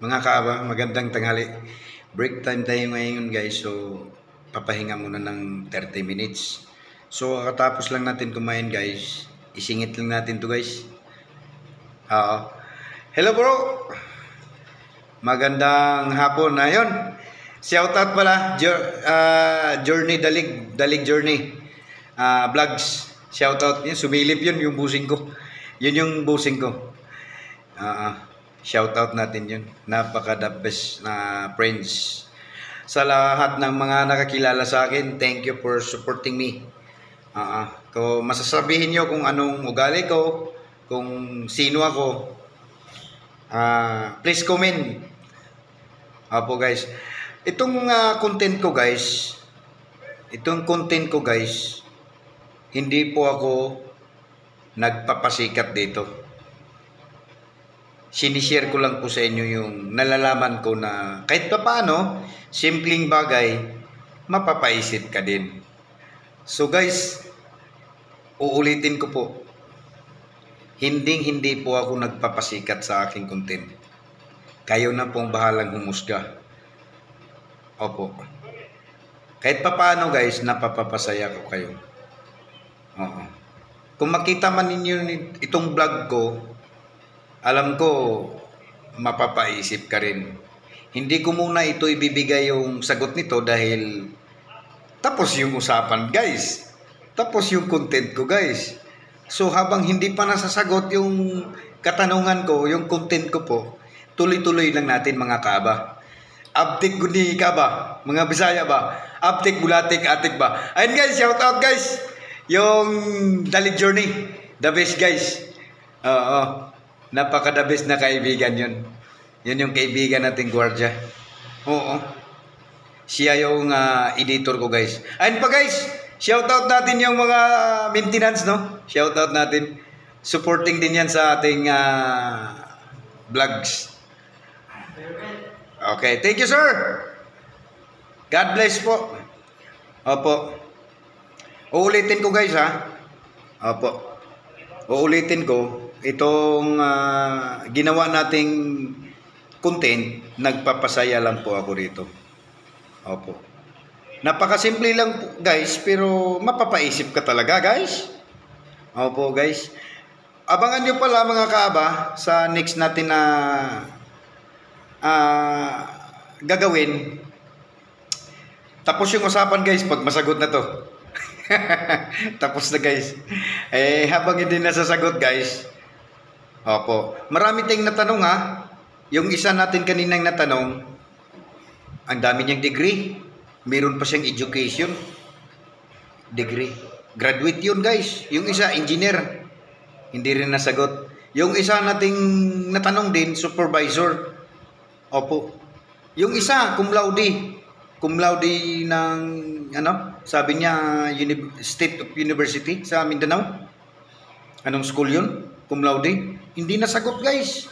Mga kaaba, magandang tanghali. Break time tayo ngayon guys. So, papahinga muna ng 30 minutes. So, katapos lang natin kumain guys. Isingit lang natin to guys. Hello bro! Magandang hapon. Ayun. Shoutout pala. Journey, Dalig Journey. Vlogs. Shoutout. Yun, sumilip yun yung busing ko. Yun yung busing ko. Shoutout natin yun. Napaka-the best na friends. Sa lahat ng mga nakakilala sa akin, thank you for supporting me. Kung masasabihin nyo kung anong ugali ko, kung sino ako, please comment. Apo guys. Itong content ko guys, hindi po ako nagpapasikat dito. Sinishare ko lang po sa inyo yung nalalaman ko na kahit pa paano, simpleng bagay, mapapaisip ka din. So guys, uulitin ko po, hindi po ako nagpapasikat sa aking content. Kayo na pong bahalang humusga. Opo. Kahit pa paano guys, napapapasaya ko kayo. Oo. Kung makita man ninyo itong vlog ko, alam ko, mapapaisip ka rin. Hindi ko muna ito ibibigay yung sagot nito dahil tapos yung usapan guys. Tapos yung content ko guys. So habang hindi pa nasasagot yung katanungan ko, yung content ko po, tuloy-tuloy lang natin mga kaaba. Update guni kaaba, mga Bisaya ba? Update bulatik atik ba? Ayun guys, shout out guys. Yung Dalig Journey, the best guys. Napaka-the best na kaibigan yun. Yun yung kaibigan nating gwardiya. Oo. Siya yung editor ko guys. Ayun pa guys, shoutout natin yung mga maintenance, no? Shoutout natin. Supporting din yan sa ating vlogs. Okay, thank you sir. God bless po. Opo. Uulitin ko guys ha. Opo. Uulitin ko. Itong ginawa nating content, nagpapasaya lang po ako rito. Opo. Napakasimple lang po, guys, pero mapapaisip ka talaga, guys. Opo, guys. Abangan nyo pala mga kaaba sa next natin na gagawin. Tapos yung usapan, guys, pag masagot na to. Tapos na, guys. Habang hindi nasasagot, guys, opo. Marami tayong natanong ha. Yung isa natin kaninang natanong, ang dami niyang degree. Meron pa siyang education. Degree. Graduate yun guys. Yung isa, engineer. Hindi rin nasagot. Yung isa nating natanong din, supervisor. Opo. Yung isa, cum laude. Cum laude ng, sabi niya, State of University sa Mindanao. Anong school yun? Cum laude. Hindi nasagot guys.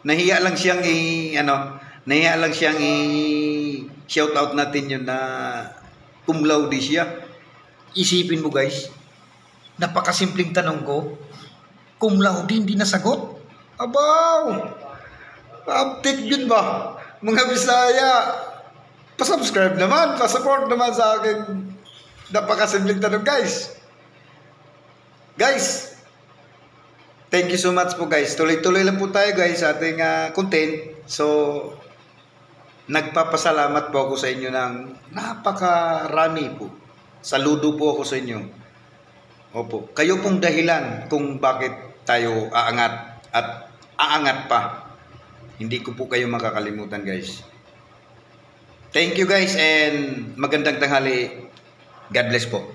Nahiya lang siyang shout out natin yun na cum laude siya. Isipin mo guys, napakasimpleng tanong ko, cum laude hindi nasagot. Abaw! Update yun ba? Mga Bisaya, pa-subscribe naman, pa-support naman sa akin. Napakasimpleng tanong guys. Guys, thank you so much po guys. Tuloy-tuloy lang po tayo guys sa ating content. So, nagpapasalamat po ako sa inyo ng napakarami po. Saludo po ako sa inyo. Opo. Kayo pong dahilan kung bakit tayo aangat at aangat pa. Hindi ko po kayo makakalimutan guys. Thank you guys and magandang tanghali. God bless po.